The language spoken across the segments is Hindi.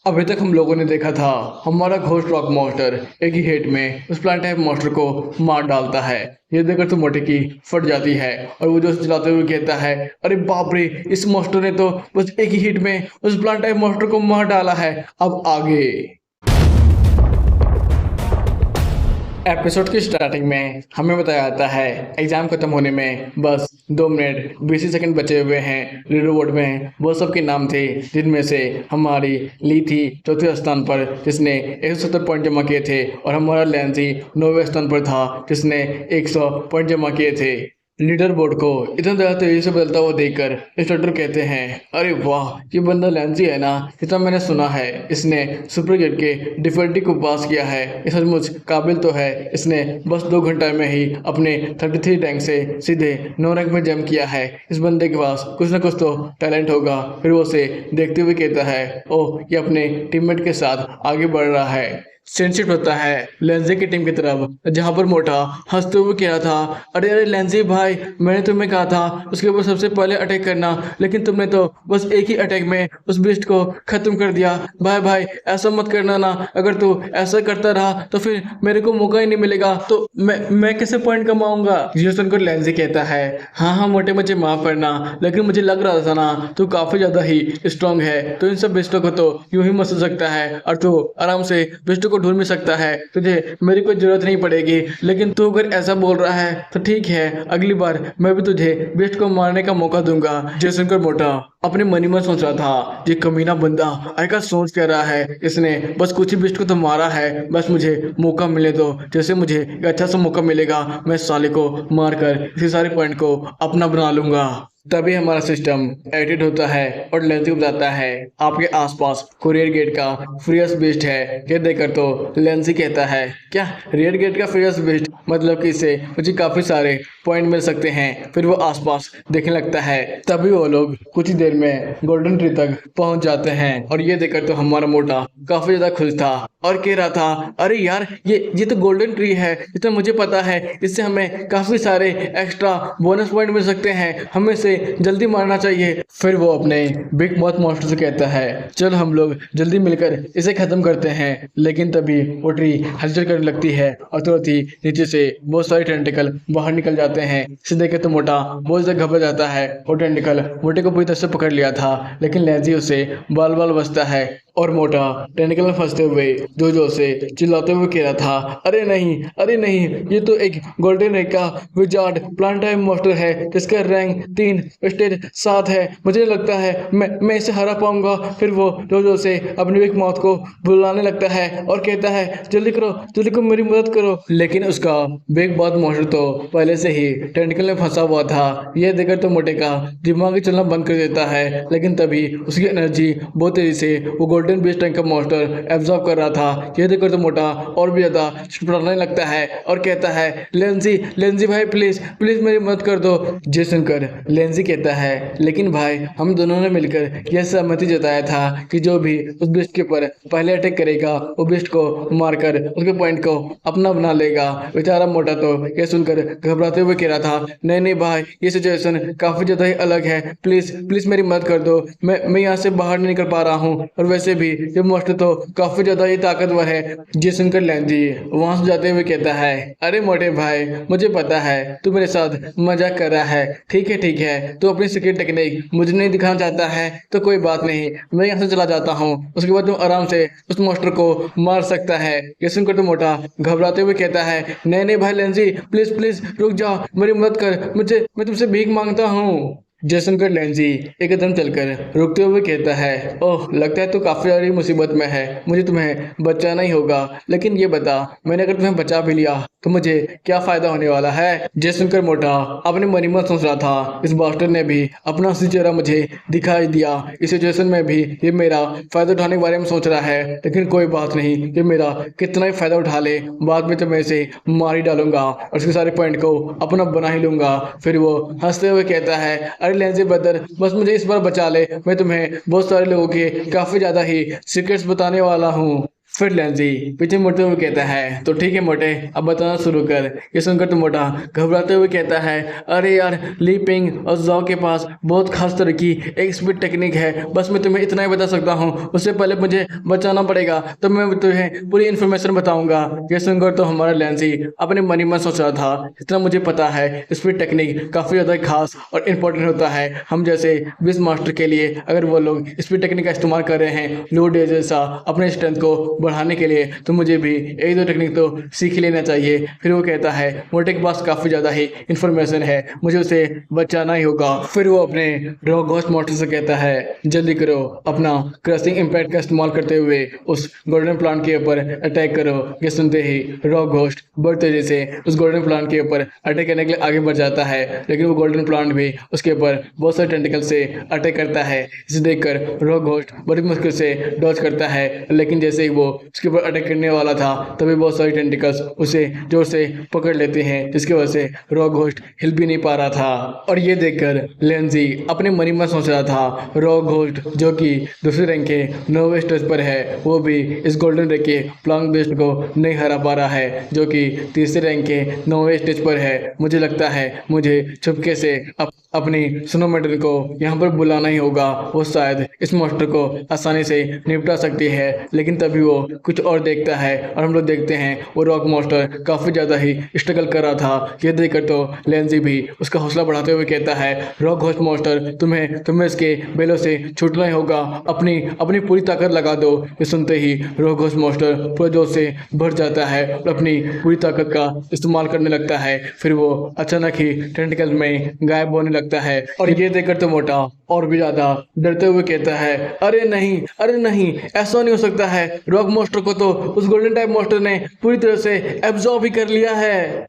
अभी तक हम लोगों ने देखा था हमारा घोस्ट रॉक मॉन्स्टर एक ही हिट में उस प्लांट टाइप मॉन्स्टर को मार डालता है। ये देखकर तो मोटे की फट जाती है और वो जो चलाते हुए कहता है, अरे बाप रे, इस मॉन्स्टर ने तो बस एक ही हिट में उस प्लांट टाइप मॉन्स्टर को मार डाला है। अब आगे एपिसोड की स्टार्टिंग में हमें बताया जाता है एग्जाम खत्म होने में बस 2 मिनट 20 सेकंड बचे हुए हैं। लीडर बोर्ड में वो सब के नाम थे जिनमें से हमारी ली थी चौथे स्थान पर जिसने 170 पॉइंट जमा किए थे और हमारा लैंसी 9वें स्थान पर था जिसने 100 पॉइंट जमा किए थे। लीडर बोर्ड को इतना ज़्यादा तेजी से बदलता हुआ देखकर इंस्ट्रक्टर कहते हैं, अरे वाह, ये बंदा लैंसी है ना, जितना मैंने सुना है इसने सुपर गेट के डिफिकल्टी को पास किया है। ये सचमुच काबिल तो है। इसने बस 2 घंटे में ही अपने 33 रैंक से सीधे 9 रैंक में जंप किया है। इस बंदे के पास कुछ ना कुछ तो टैलेंट होगा। फिर वो उसे देखते हुए कहता है, ओह, ये अपने टीममेट के साथ आगे बढ़ रहा है। सेंसिट होता है लेंजी की टीम की तरफ जहां पर मोटा हंसते हुए कह रहा था, अरे अरे लेंजी भाई, मैंने तुम्हें कहा था उसके ऊपर सबसे पहले अटैक करना, लेकिन तुमने तो बस एक ही अटैक में उस बिस्ट को खत्म कर दिया। भाई भाई, ऐसा मत करना ना, अगर तू ऐसा करता रहा तो फिर मेरे को मौका ही नहीं मिलेगा, तो मैं कैसे पॉइंट कमाऊंगा। ये सुनकर लेंजी कहता है, हाँ हाँ मोटे, मुझे माफ करना, लेकिन मुझे लग रहा था ना तू काफी ज्यादा ही स्ट्रांग है, तो इन सब बिस्टों को तो यूं ही मसल सकता है और तू आराम से बिस्टों को ढूंढ भी सकता है। तुझे मेरी कोई जरूरत नहीं पड़ेगी, लेकिन तू अगर ऐसा बोल रहा है तो ठीक है, अगली बार मैं भी तुझे बिस्ट को मारने का मौका दूंगा। जय सुनकर मोटा अपने मन ही मन सोच रहा था, ये कमीना बंदा आएगा सोच कह रहा है, इसने बस कुछ ही बिस्ट को तो मारा है, बस मुझे मौका मिले दो, जैसे मुझे एक अच्छा सा मौका मिलेगा मैं साले को मारकर इसी सारे पॉइंट को अपना बना लूंगा। तभी हमारा सिस्टम एडिट होता है और लेंसी को बताता है, आपके आसपास कुरियर गेट का फ्रियस बिस्ट है। ये देखकर तो लेंसी कहता है, क्या रियर गेट का फ्रियस बिस्ट, मतलब कि इससे मुझे काफी सारे पॉइंट मिल सकते हैं। फिर वो आसपास देखने लगता है। तभी वो लोग कुछ ही देर में गोल्डन ट्री तक पहुंच जाते हैं और ये देखकर तो हमारा मोटा काफी ज्यादा खुश था और कह रहा था, अरे यार, ये तो गोल्डन ट्री है, जितना मुझे पता है इससे हमें काफी सारे एक्स्ट्रा बोनस पॉइंट मिल सकते हैं, हमें इसे जल्दी मारना चाहिए। फिर वो अपने बिग मॉथ मॉन्स्टर से कहता है, चल हम लोग जल्दी मिलकर इसे खत्म करते हैं। लेकिन तभी वो ट्री हलचल करने लगती है और तुरंत ही नीचे से बहुत सारे टेंटिकल बाहर निकल जाते हैं। इसे देख के तो मोटा बहुत ज्यादा घबरा जाता है। वो टेंटिकल मोटे को पूरी तरह से पकड़ लिया था, लेकिन लेंजी उसे बाल बाल बचता है और मोटा टेंटिकल में फंसते हुए जोर से चिल्लाते हुए कह रहा था, अरे नहीं, अरे नहीं, ये तो एक गोल्डन रैंक का विजार्ड प्लांट टाइप मॉन्स्टर है जिसका रैंक 3 स्टेज 7 है। मुझे लगता है मैं इसे हरा पाऊंगा। फिर वो जोर से अपनी बिग माउथ को बुलाने लगता है और कहता है, जल्दी करो, जल्दी करो, मेरी मदद करो। लेकिन उसका बिग माउथ मॉन्स्टर तो पहले से ही टेंटिकल में फंसा हुआ था। यह देखकर तो मोटे का दिमाग चलना बंद कर देता है, लेकिन तभी उसकी एनर्जी बहुत तेजी से वो गोल्डन बीस्ट टैंक का मॉन्स्टर एब्जॉर्ब कर रहा था। यह देखकर तो मोटा और भी ज्यादा चिल्लाने लगता है और कहता है, लेंजी, लेंजी भाई, प्लीज प्लीज मेरी मदद कर दो। ये सुनकर लेंजी कहता है, लेकिन भाई, हम दोनों ने मिलकर यह सहमति जताया था कि जो भी उस बिस्ट के ऊपर पहले अटैक करेगा वो बिस्ट को मारकर उसके पॉइंट को अपना बना लेगा। बेचारा मोटा तो यह सुनकर घबराते हुए कह रहा था, नहीं नहीं भाई, ये सिचुएशन काफी ज्यादा ही अलग है, प्लीज प्लीज मेरी मदद कर दो, मैं यहाँ से बाहर नहीं निकल पा रहा हूँ, और वैसे भी ये मॉन्स्टर तो काफी ज्यादा ही ताकतवर है। ये सुनकर लेंजी वहां से जाते हुए कहता है, अरे मोटे भाई, मुझे पता है तू मेरे साथ मजाक कर रहा है, ठीक है ठीक है, तू अपनी सीक्रेट टेक्निक मुझे नहीं दिखाना चाहता है तो कोई बात नहीं, मैं यहाँ से चला जाता हूँ, उसके बाद तुम आराम से उस मॉन्स्टर को मार सकता है। ये सुनकर तो मोटा घबराते हुए कहता है, नहीं नहीं भाई लेंजी, प्लीज प्लीज रुक जाओ, मेरी मदद कर, मैं तुमसे भीख मांगता हूँ। जय सुनकर लेंजी एक कदम चलकर रुकते हुए कहता है, ओह, लगता है तो काफी सारी मुसीबत में है, मुझे तुम्हें बचाना ही होगा, लेकिन ये बता, मैंने अगर तुम्हें बचा भी लिया तो मुझे क्या फायदा होने वाला है। जय सुनकर मोटा अपने मन ही मन सोच रहा था, इस बास्टर ने भी अपना असली चेहरा मुझे दिखाई दिया, इस सिचुएशन में भी ये मेरा फायदा उठाने के बारे में सोच रहा है, लेकिन कोई बात नहीं, ये मेरा कितना ही फायदा उठा ले, बाद में तो मैं इसे मार ही डालूंगा और उसके सारे पॉइंट को अपना बना ही लूंगा। फिर वो हंसते हुए कहता है, अरे लेंजी ब्रदर, बस मुझे इस बार बचा ले, मैं तुम्हें बहुत सारे लोगों के काफी ज्यादा ही सीक्रेट्स बताने वाला हूँ। फिर लेंजी पीछे मुड़ते हुए कहता है, तो ठीक है मोटे, अब बताना शुरू कर। ये सुनकर तो मोटा घबराते हुए कहता है, अरे यार, ली पिंग और जाओ के पास बहुत खास तरह की एक स्पीड टेक्निक है, बस मैं तुम्हें इतना ही बता सकता हूँ, उससे पहले मुझे बचाना पड़ेगा, तो मैं तुम्हें पूरी इन्फॉर्मेशन बताऊंगा। ये सुनकर तो हमारा लेंजी अपने मन ही मन सोच रहा था, इतना मुझे पता है स्पीड टेक्निक काफ़ी ज़्यादा खास और इम्पोर्टेंट होता है हम जैसे बिस मास्टर के लिए। अगर वो लोग स्पीड टेक्निक का इस्तेमाल कर रहे हैं लो डे जैसा अपने स्ट्रेंथ को बढ़ाने के लिए, तो मुझे भी एक दो टेक्निक तो सीख लेना चाहिए। फिर वो कहता है, मोटे के पास काफ़ी ज़्यादा ही इन्फॉर्मेशन है, मुझे उसे बचाना ही होगा। फिर वो अपने रॉक घोस्ट मॉस्टर से कहता है, जल्दी करो, अपना क्रशिंग इम्पैक्ट का इस्तेमाल करते हुए उस गोल्डन प्लांट के ऊपर अटैक करो। ये सुनते ही रॉक घोस्ट बड़ी तेजी से उस गोल्डन प्लांट के ऊपर अटैक करने के लिए आगे बढ़ जाता है, लेकिन वो गोल्डन प्लांट भी उसके ऊपर बहुत सारे टेंटिकल से अटैक करता है। इसे देखकर रॉक घोस्ट बड़ी मुश्किल से डॉज करता है, लेकिन जैसे ही वो उसके ऊपर अटैक करने वाला था तभी बहुत सारी टेंटिकल्स उसे जोर से पकड़ लेते हैं, जिसकी वजह से रॉक घोस्ट हिल भी नहीं पा रहा था। और ये देखकर लेंजी अपने मन ही मन सोच रहा था, रॉक घोस्ट जो कि दूसरे रैंक के 9वें स्टेज पर है, वो भी इस गोल्डन रैंक के प्लांग बेस्ट को नहीं हरा पा रहा है, जो कि तीसरे रैंक के 9वें स्टेज पर है। मुझे लगता है मुझे चुपके से अपनी स्नो मेडल को यहाँ पर बुलाना ही होगा, वो शायद इस मॉन्स्टर को आसानी से निपटा सकती है। लेकिन तभी वो कुछ और देखता है और हम लोग देखते हैं वो रॉक मॉन्स्टर काफ़ी ज़्यादा ही स्ट्रगल कर रहा था। ये देखकर तो लेंजी भी उसका हौसला बढ़ाते हुए कहता है, रॉक घोस्ट मॉन्स्टर, तुम्हें इसके बेलों से छूटना ही होगा, अपनी अपनी पूरी ताकत लगा दो। ये सुनते ही रॉक घोस्ट मॉन्स्टर पूरे जोर से भर जाता है और अपनी पूरी ताकत का इस्तेमाल करने लगता है। फिर वो अचानक ही टेंटिकल में गायब होने लगता है और ये देखकर तो मोटा और भी ज्यादा डरते हुए कहता है, अरे नहीं, ऐसा नहीं हो सकता है, रॉक मॉन्स्टर को तो उस गोल्डन टाइप मॉन्स्टर ने पूरी तरह से एब्जॉर्ब ही कर लिया है।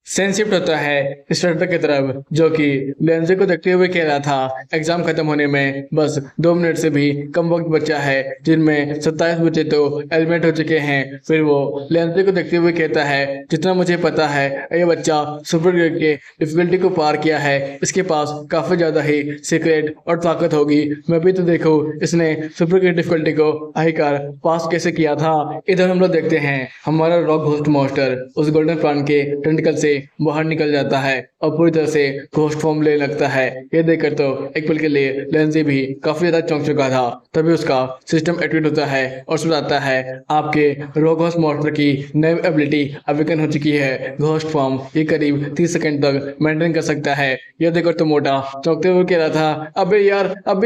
सेंसिप्ट होता है स्टार्टर की तरफ, जो कि लेंजे को देखते हुए कह रहा था, एग्जाम खत्म होने में बस 2 मिनट से भी कम वक्त बचा है, जिनमें 27 बच्चे तो एलिमिनेट हो चुके हैं। फिर वो लेंजे को देखते हुए कहता है, जितना मुझे पता है ये बच्चा सुपर ग्रेड के डिफिकल्टी को पार किया है, इसके पास काफी ज्यादा ही सीक्रेट और ताकत होगी। मैं भी तो देखो इसने सुपर ग्रेड डिफिकल्टी को आखिरकार पास कैसे किया था। इधर हम लोग देखते हैं हमारा रॉक घोस्ट मॉन्स्टर उस गोल्डन प्लांट के टेंटिकल से बाहर निकल जाता है और पूरी तरह से घोस्ट फॉर्म लेने लगता है। ये देखकर तो एक पल के लिए लेंजी भी काफी ज्यादा चौंक चुका था। तभी उसका सिस्टम एक्टिवेट होता है और सुनाता है, आपके रॉक घोस्ट मॉन्स्टर की नई एबिलिटी अवेकन हो चुकी है, घोस्ट फॉर्म ये करीब 30 सेकंड तक मेंटेन कर सकता है। यह देखकर तो मोटा चौंकते हुए कह रहा था, अबे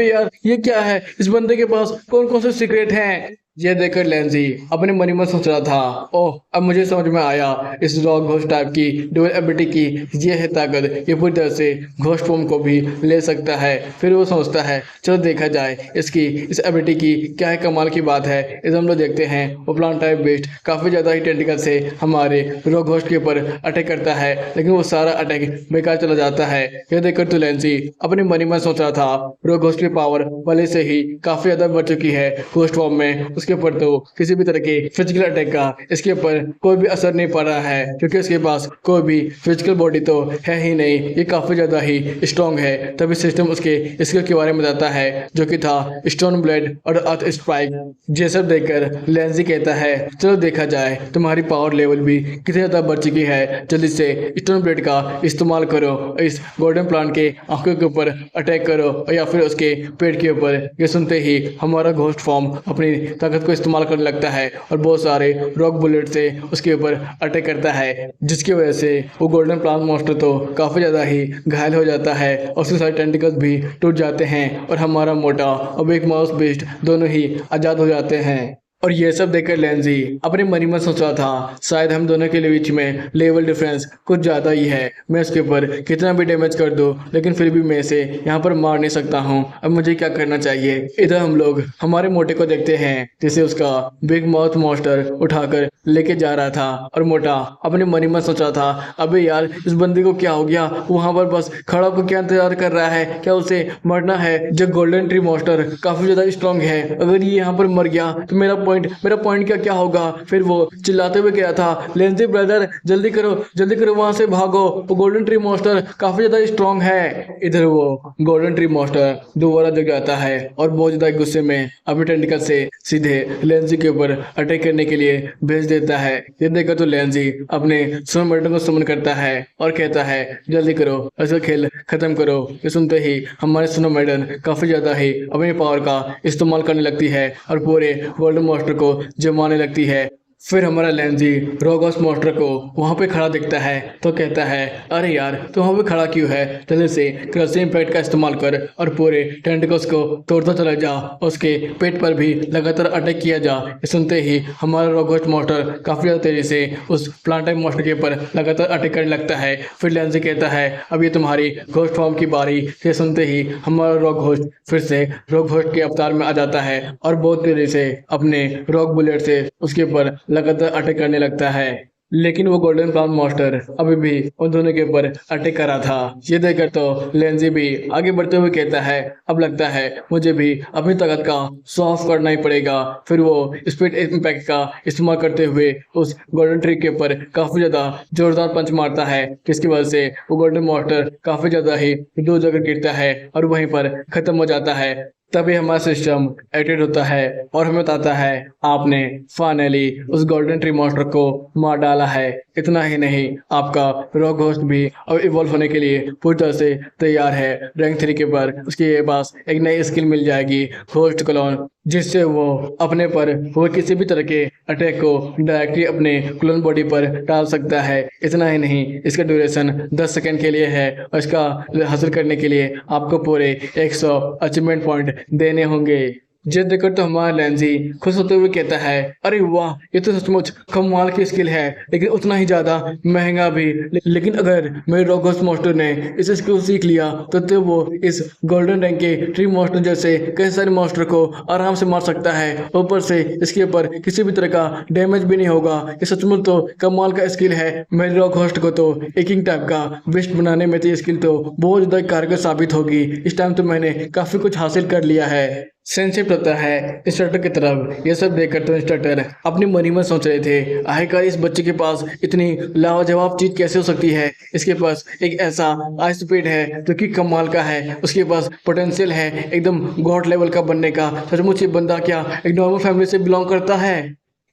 यार ये क्या है, इस बंदे के पास कौन कौन से सीक्रेट हैं। यह देखकर लेंजी अपने मन ही मन सोच रहा था, ओह अब मुझे समझ में आया, इस रॉक घोस्ट टाइप की डुअल एबिलिटी की ये है ताकत, ये पूरी तरह से घोस्ट फॉर्म को भी ले सकता है। फिर वो सोचता है, चलो देखा जाए इसकी इस एबिलिटी की क्या है कमाल की बात है। इस हम लोग देखते हैं वो प्लांट टाइप बेस्ट काफ़ी ज़्यादा ही टेंटिकल से हमारे रॉक घोस्ट के ऊपर अटैक करता है, लेकिन वो सारा अटैक बेकार चला जाता है। यह देखकर तो लेंजी अपने मन ही मन सोच रहा था, रॉक घोस्ट की पावर पहले से ही काफ़ी ज़्यादा बढ़ चुकी है घोस्ट फॉर्म में, उसके ऊपर तो किसी भी तरह के फिजिकल अटैक का इसके ऊपर कोई भी असर नहीं पड़ रहा है, क्योंकि इसके पास कोई भी फिजिकल बॉडी तो है ही नहीं, ये काफी ज्यादा ही स्ट्रॉन्ग है। तभी सिस्टम उसके स्किल के बारे में बताता है, जो कि था स्टोन ब्लेड और अर्थ स्ट्राइक। ये सब देखकर लेंजी कहता है, चलो देखा जाए तुम्हारी पावर लेवल भी कितनी ज्यादा बढ़ चुकी है, जल्दी से स्टोन ब्लेड का इस्तेमाल करो, इस गोल्डन प्लांट के आंखों के ऊपर अटैक करो या फिर उसके पेट के ऊपर। ये सुनते ही हमारा घोस्ट फॉर्म अपनी ताकत को इस्तेमाल करने लगता है और बहुत सारे रॉक बुलेट से उसके ऊपर अटैक करता है, जिसकी वजह से वो गोल्डन प्लांट मॉन्स्टर तो काफी ज्यादा ही घायल हो जाता है और उसके सारे टेंटिकल्स भी टूट जाते हैं और हमारा मोटा और बिग माउस बीस्ट दोनों ही आजाद हो जाते हैं। और ये सब देखकर लेंजी अपने मन ही मन सोच रहा था, शायद हम दोनों के बीच में लेवल डिफरेंस कुछ ज़्यादा ही है, मैं उसके ऊपर कितना भी डैमेज कर दूं लेकिन फिर भी मैं इसे यहाँ पर मार नहीं सकता हूँ। अब मुझे क्या करना चाहिए। इधर हम लोग हमारे मोटे को देखते हैं, जिसे उसका बिग माउथ मॉन्स्टर उठाकर लेके जा रहा था और मोटा अपने मन ही मन सोच रहा था, अबे यार इस बंदे को क्या हो गया, वहाँ पर बस खड़ा होकर क्या इंतजार कर रहा है, क्या उसे मरना है। जब गोल्डन ट्री मॉन्स्टर काफ़ी ज़्यादा स्ट्रॉन्ग है, अगर ये यहाँ पर मर गया तो मेरा मेरा पॉइंट क्या क्या होगा। फिर वो चिल्लाते हुए कहा था, लेंजी ब्रदर जल्दी करो वहां से भागो, वो गोल्डन ट्री मॉन्स्टर काफी ज्यादा स्ट्रांग है। इधर वो गोल्डन ट्री मॉन्स्टर दोबारा जग जाता है और बहुत ज्यादा गुस्से में अपने टेंटिकल से सीधे लेंजी के ऊपर अटैक करने के लिए भेज देता है। ये देखकर तो लेंजी अपने स्नो मैडन को समन करता है और कहता है, जल्दी करो ऐसा खेल खत्म करो। ये सुनते ही हमारे स्नो मैडन काफी ज्यादा ही अपनी पावर का इस्तेमाल करने लगती है और पूरे गोल्डन मॉन्स्टर को जमाने लगती है। फिर हमारा लेंजी रोगोस मॉन्स्टर को वहां पे खड़ा दिखता है तो कहता है, अरे यार तू वहां पे खड़ा क्यों है, जल्दी से क्रशिंग इम्पैक्ट का इस्तेमाल कर और पूरे टेंटिकल्स को तोड़ता चला जा, उसके पेट पर भी लगातार अटैक किया जा। ये सुनते ही हमारा रोगोस मॉन्स्टर काफी ज्यादा तेजी से उस प्लांट टाइप मॉन्स्टर के ऊपर लगातार अटैक करने लगता है। फिर लेंजी कहता है, अब ये तुम्हारी घोस्ट फॉर्म की बारी। ये सुनते ही हमारा रॉक घोस्ट फिर से रॉक घोस्ट के अवतार में आ जाता है और बहुत तेजी से अपने रॉक बुलेट से उसके ऊपर लगातार अटैक करने लगता है। लेकिन वो गोल्डन प्लांट मॉन्स्टर अभी भी उन दोनों के ऊपर अटैक कर रहा था। ये देखकर तो लेंजी भी आगे बढ़ते हुए कहता है, अब लगता है मुझे भी अपनी ताकत का शो ऑफ करना ही पड़ेगा। फिर वो स्पीड इम्पैक्ट का इस्तेमाल करते हुए उस गोल्डन ट्री के ऊपर काफी ज्यादा जोरदार पंच मारता है, जिसकी वजह से वो गोल्डन मॉन्स्टर काफी ज्यादा ही दो जगह गिरता है और वहीं पर खत्म हो जाता है। तभी हमारा सिस्टम एक्टिवेट होता है और हमें बताता है, आपने फाइनली उस गोल्डन ट्री मॉन्स्टर को मार डाला है। इतना ही नहीं, आपका रॉक घोस्ट भी अब इवॉल्व होने के लिए पूरी तरह से तैयार है। रैंक 3 के पर उसके पास एक नई स्किल मिल जाएगी, घोस्ट क्लोन, जिससे वो अपने पर हुए किसी भी तरह के अटैक को डायरेक्टली अपने क्लोन बॉडी पर डाल सकता है। इतना ही नहीं, इसका ड्यूरेशन 10 सेकंड के लिए है और इसका हासिल करने के लिए आपको पूरे 100 अचीवमेंट पॉइंट देने होंगे। ये देखकर तो हमारा लेंजी खुश होते हुए कहता है, अरे वाह ये तो सचमुच कमाल की स्किल है, लेकिन उतना ही ज्यादा महंगा भी। लेकिन अगर मेरे रोगोस मॉन्स्टर ने इस स्किल सीख लिया तो वो इस गोल्डन रैंक के ट्री मॉन्स्टर जैसे कई सारे मॉन्स्टर को आराम से मार सकता है। ऊपर से इसके ऊपर किसी भी तरह का डैमेज भी नहीं होगा। ये सचमुच तो कमाल का स्किल है। मेरे रॉक होस्ट को तो एकिंग टाइप का बेस्ट बनाने में तो ये स्किल तो बहुत ज्यादा कारगर साबित होगी। इस टाइम तो मैंने काफी कुछ हासिल कर लिया है। सेंसिटिव होता है इंस्ट्रक्टर की तरफ। ये सब देखकर तो इंस्ट्रक्टर अपनी मनी में सोच रहे थे, आखिरकार इस बच्चे के पास इतनी लाजवाब चीज कैसे हो सकती है। इसके पास एक ऐसा आई स्पीड है जो कि कमाल का है, उसके पास पोटेंशियल है एकदम गॉड लेवल का बनने का। सचमुच ये बंदा क्या एक नॉर्मल फैमिली से बिलोंग करता है।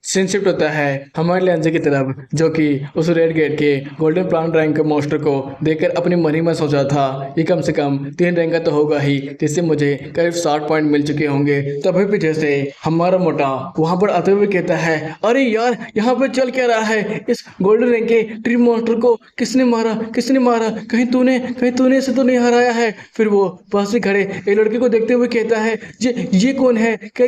शिफ्ट होता है हमारे लेंजे की तरफ, जो कि उस रेड गेट के गोल्डन प्लांट रैंक के मॉन्स्टर को देखकर अपनी मनी में सोचा था, ये कम से कम 3 रैंक का तो होगा ही, जिससे मुझे करीब 60 पॉइंट मिल चुके होंगे। तभी पीछे से हमारा मोटा वहां पर आते हुए कहता है, अरे यार यहाँ पे चल क्या रहा है, इस गोल्डन रैंक के ट्री मॉन्स्टर को किसने मारा, कहीं तूने इसे तो नहीं हराया है। फिर वो पास ही खड़े एक लड़के को देखते हुए कहता है, ये कौन है, क्या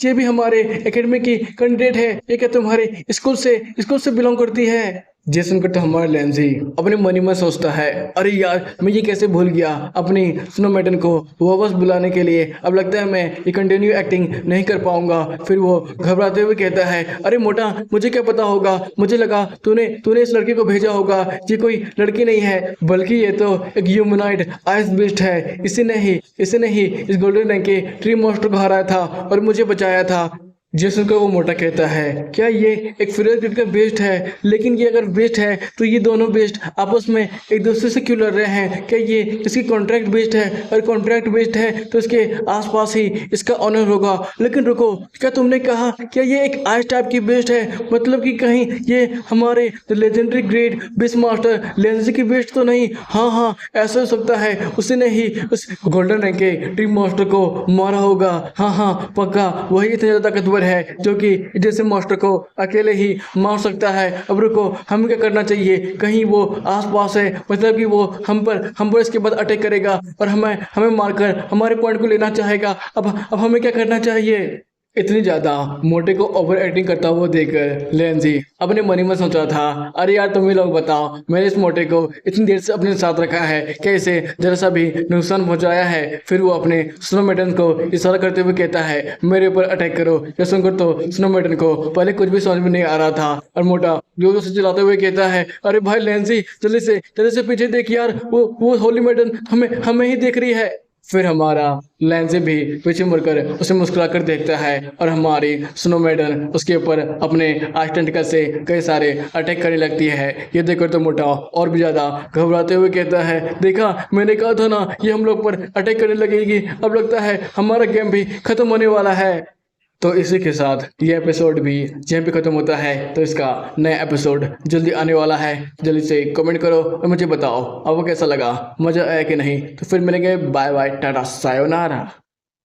ये भी हमारे एकेडमी की कैंडिडेट है, ये क्या तुम्हारे स्कूल से बिलोंग करती है। ये सुनकर तो हमारा लेंजी अपने मनी में सोचता है, अरे यार मैं ये कैसे भूल गया अपनी स्नो मैडन को वापस बुलाने के लिए। अब लगता है मैं ये कंटिन्यू एक्टिंग नहीं कर पाऊंगा। फिर वो घबराते हुए कहता है, अरे मोटा मुझे क्या पता होगा, मुझे लगा तूने इस लड़की को भेजा होगा। ये कोई लड़की नहीं है, बल्कि ये तो एक ह्यूमनॉइड आइस बीस्ट है। इसी ने ही इस गोल्डन रैंक के ट्री मॉन्स्टर को हराया था और मुझे बचाया था। जैसन को वो मोटा कहता है, क्या ये एक फ्यूरियस ग्रिड का बेस्ट है, लेकिन ये अगर बेस्ट है तो ये दोनों बेस्ट आपस में एक दूसरे से क्यों लड़ रहे हैं। क्या ये इसकी कॉन्ट्रैक्ट बेस्ड है, और कॉन्ट्रैक्ट बेस्ड है तो इसके आसपास ही इसका ऑनर होगा। लेकिन रुको, क्या तुमने कहा क्या ये एक आइस टाइप की बेस्ट है, मतलब कि कहीं ये हमारे लेजेंडरी ग्रेड बेस्ट मास्टर लेंजी की बेस्ट तो नहीं। हाँ ऐसा हो सकता है, उसी ने ही उस गोल्डन रैंक के ट्री मॉन्स्टर को मारा होगा। हाँ पक्का वही इतना ज्यादा ताकतवर है जो कि जैसे मास्टर को अकेले ही मार सकता है। अब रुको, हमें क्या करना चाहिए, कहीं वो आसपास है, मतलब कि वो हम पर इसके बाद अटैक करेगा और हमें मारकर हमारे पॉइंट को लेना चाहेगा। अब हमें क्या करना चाहिए। इतनी ज्यादा मोटे को ओवर एक्टिंग करता हुआ देखकर लेंजी अपने मनी में सोच रहा था, अरे यार तुम ही लोग बताओ, मैंने इस मोटे को इतनी देर से अपने साथ रखा है, क्या इसे जरा सा भी नुकसान पहुंचाया है। फिर वो अपने स्नो मैडन को इशारा करते हुए कहता है, मेरे ऊपर अटैक करो। ये सुनकर तो स्नो मैडन को पहले कुछ भी समझ में नहीं आ रहा था और मोटा जोर से चिल्लाते हुए कहता है, अरे भाई लेंजी जल्दी से पीछे देख यार, वो होली मैडन हमें ही देख रही है। फिर हमारा लेंज़ी भी पीछे मुड़कर उसे मुस्कुराकर देखता है और हमारी स्नो मैडन उसके ऊपर अपने आइस टेंटिकल से कई सारे अटैक करने लगती है। ये देखकर तो मोटा और भी ज़्यादा घबराते हुए कहता है, देखा मैंने कहा था ना ये हम लोग पर अटैक करने लगेगी, अब लगता है हमारा गेम भी खत्म होने वाला है। तो इसी के साथ ये एपिसोड भी यहीं पे ख़त्म होता है। तो इसका नया एपिसोड जल्दी आने वाला है। जल्दी से कमेंट करो और मुझे बताओ आपको कैसा लगा, मज़ा आया कि नहीं। तो फिर मिलेंगे, बाय बाय, टाटा, सायोनारा।